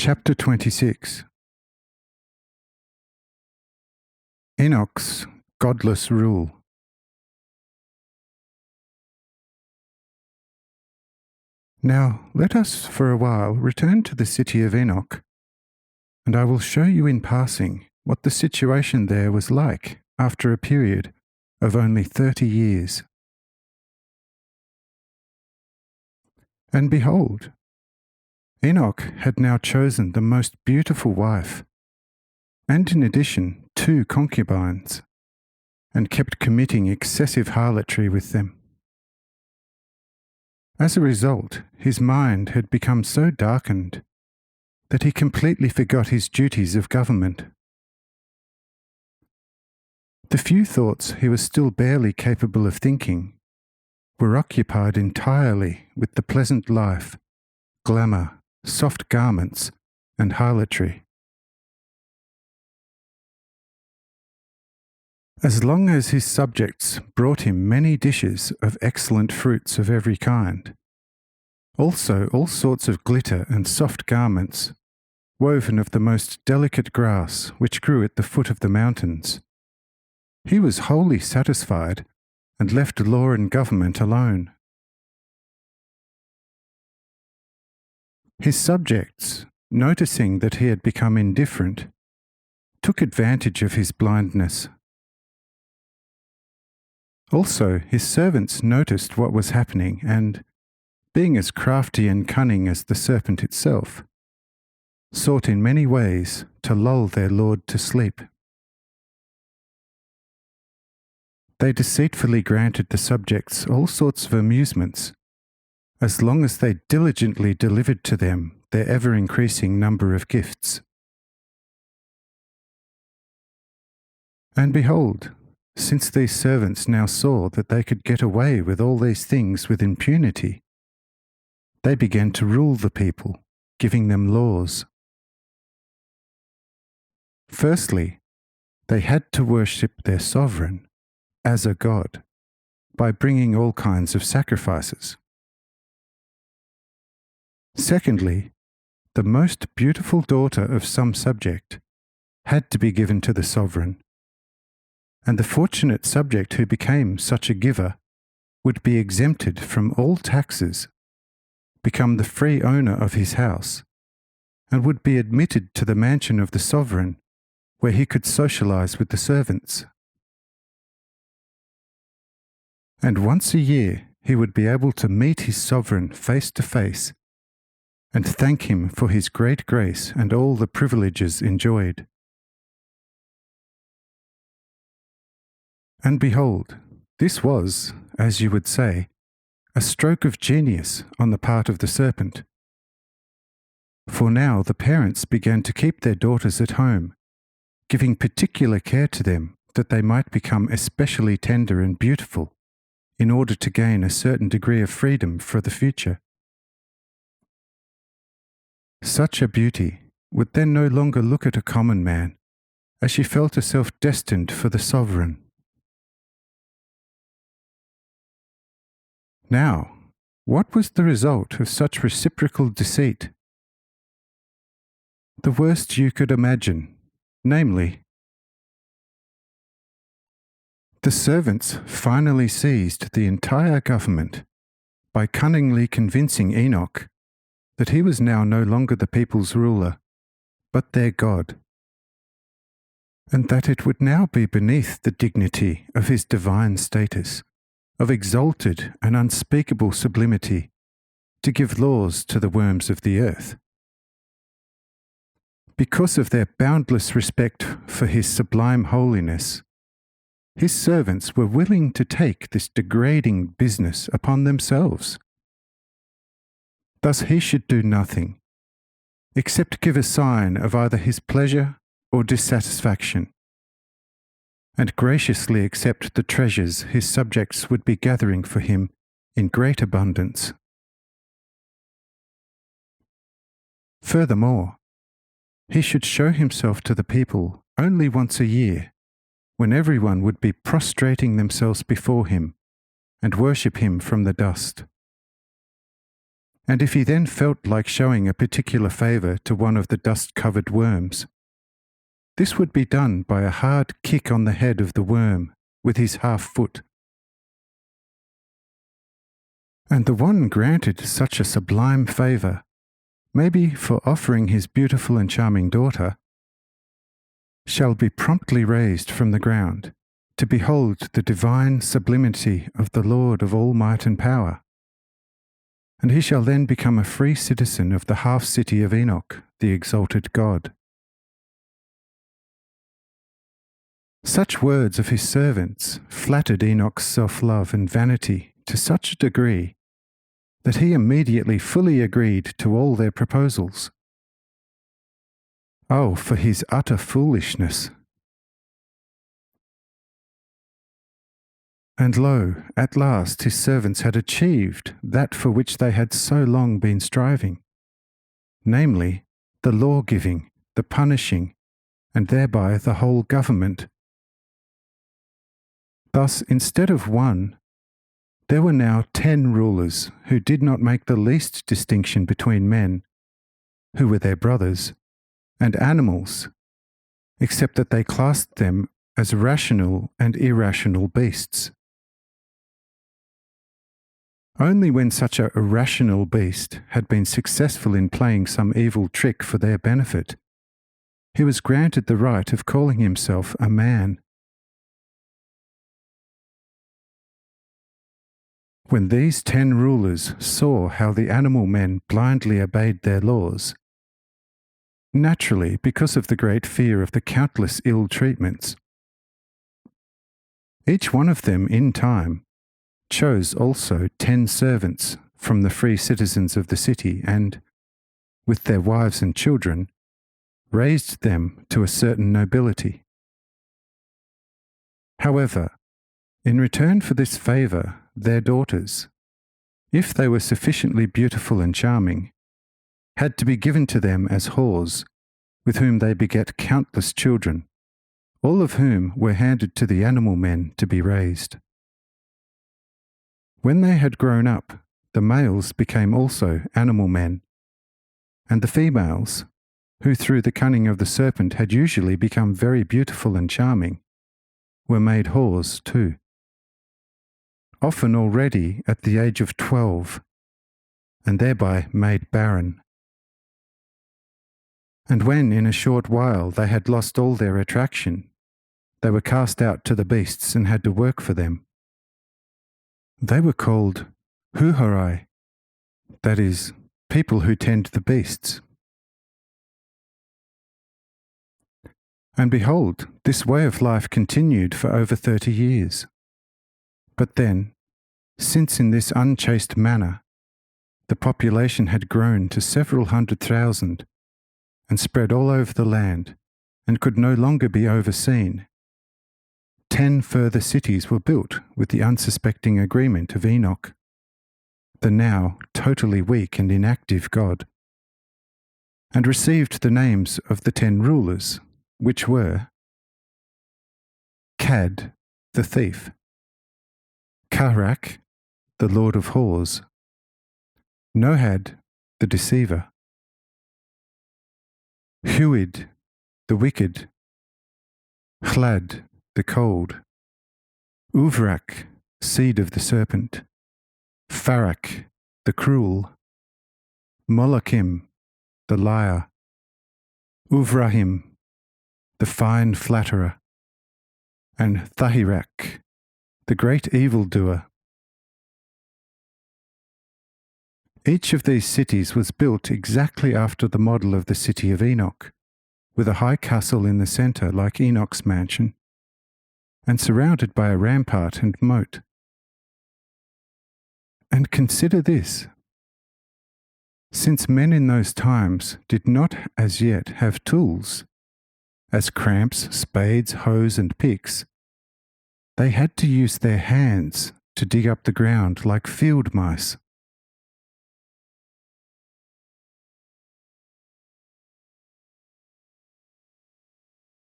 Chapter 26. Enoch's godless rule. Now let us for a while return to the city of Enoch, and I will show you in passing what the situation there was like after a period of only 30 years. And behold, Enoch had now chosen the most beautiful wife, and in addition 2 concubines, and kept committing excessive harlotry with them. As a result, his mind had become so darkened that he completely forgot his duties of government. The few thoughts he was still barely capable of thinking were occupied entirely with the pleasant life, glamour, soft garments, and harlotry. As long as his subjects brought him many dishes of excellent fruits of every kind, also all sorts of glitter and soft garments, woven of the most delicate grass which grew at the foot of the mountains, he was wholly satisfied and left law and government alone. His subjects, noticing that he had become indifferent, took advantage of his blindness. Also, his servants noticed what was happening and, being as crafty and cunning as the serpent itself, sought in many ways to lull their lord to sleep. They deceitfully granted the subjects all sorts of amusements, as long as they diligently delivered to them their ever-increasing number of gifts. And behold, since these servants now saw that they could get away with all these things with impunity, they began to rule the people, giving them laws. Firstly, they had to worship their sovereign as a god by bringing all kinds of sacrifices. Secondly, the most beautiful daughter of some subject had to be given to the sovereign, and the fortunate subject who became such a giver would be exempted from all taxes, become the free owner of his house, and would be admitted to the mansion of the sovereign, where he could socialize with the servants. And once a year he would be able to meet his sovereign face to face and thank him for his great grace and all the privileges enjoyed. And behold, this was, as you would say, a stroke of genius on the part of the serpent. For now the parents began to keep their daughters at home, giving particular care to them that they might become especially tender and beautiful, in order to gain a certain degree of freedom for the future. Such a beauty would then no longer look at a common man, as she felt herself destined for the sovereign. Now, what was the result of such reciprocal deceit? The worst you could imagine, namely, the servants finally seized the entire government by cunningly convincing Enoch that he was now no longer the people's ruler, but their god, and that it would now be beneath the dignity of his divine status, of exalted and unspeakable sublimity, to give laws to the worms of the earth. Because of their boundless respect for his sublime holiness, his servants were willing to take this degrading business upon themselves. Thus he should do nothing, except give a sign of either his pleasure or dissatisfaction, and graciously accept the treasures his subjects would be gathering for him in great abundance. Furthermore, he should show himself to the people only once a year, when everyone would be prostrating themselves before him and worship him from the dust. and if he then felt like showing a particular favour to one of the dust-covered worms, this would be done by a hard kick on the head of the worm with his half-foot. And the one granted such a sublime favour, maybe for offering his beautiful and charming daughter, shall be promptly raised from the ground to behold the divine sublimity of the Lord of all might and power. And he shall then become a free citizen of the half-city of Enoch, the exalted God. Such words of his servants flattered Enoch's self-love and vanity to such a degree that he immediately fully agreed to all their proposals. Oh, for his utter foolishness! And lo, at last his servants had achieved that for which they had so long been striving, namely, the law-giving, the punishing, and thereby the whole government. Thus, instead of one, there were now 10 rulers who did not make the least distinction between men, who were their brothers, and animals, except that they classed them as rational and irrational beasts. Only when such a irrational beast had been successful in playing some evil trick for their benefit, he was granted the right of calling himself a man. When these 10 rulers saw how the animal men blindly obeyed their laws, naturally because of the great fear of the countless ill treatments, each one of them in time chose also 10 servants from the free citizens of the city and, with their wives and children, raised them to a certain nobility. However, in return for this favour, their daughters, if they were sufficiently beautiful and charming, had to be given to them as whores, with whom they beget countless children, all of whom were handed to the animal men to be raised. When they had grown up, the males became also animal men, and the females, who through the cunning of the serpent had usually become very beautiful and charming, were made whores too. Often already at the age of 12, and thereby made barren. And when in a short while they had lost all their attraction, they were cast out to the beasts and had to work for them. They were called huhorai, that is, people who tend the beasts. And behold, this way of life continued for over 30 years. But then, since in this unchaste manner the population had grown to several 100,000 and spread all over the land and could no longer be overseen, 10 further cities were built with the unsuspecting agreement of Enoch, the now totally weak and inactive god, and received the names of the 10 rulers, which were Cad, the thief, Karak, the lord of whores, Nohad, the deceiver, Huid, the wicked, Chlad, the cold, Uvrak, seed of the serpent, Farak, the cruel, Molokim, the liar, Uvrahim, the fine flatterer, and Thahirak, the great evildoer. Each of these cities was built exactly after the model of the city of Enoch, with a high castle in the centre like Enoch's mansion, and surrounded by a rampart and moat. And consider this. Since men in those times did not as yet have tools, as cramps, spades, hoes, and picks, they had to use their hands to dig up the ground like field mice.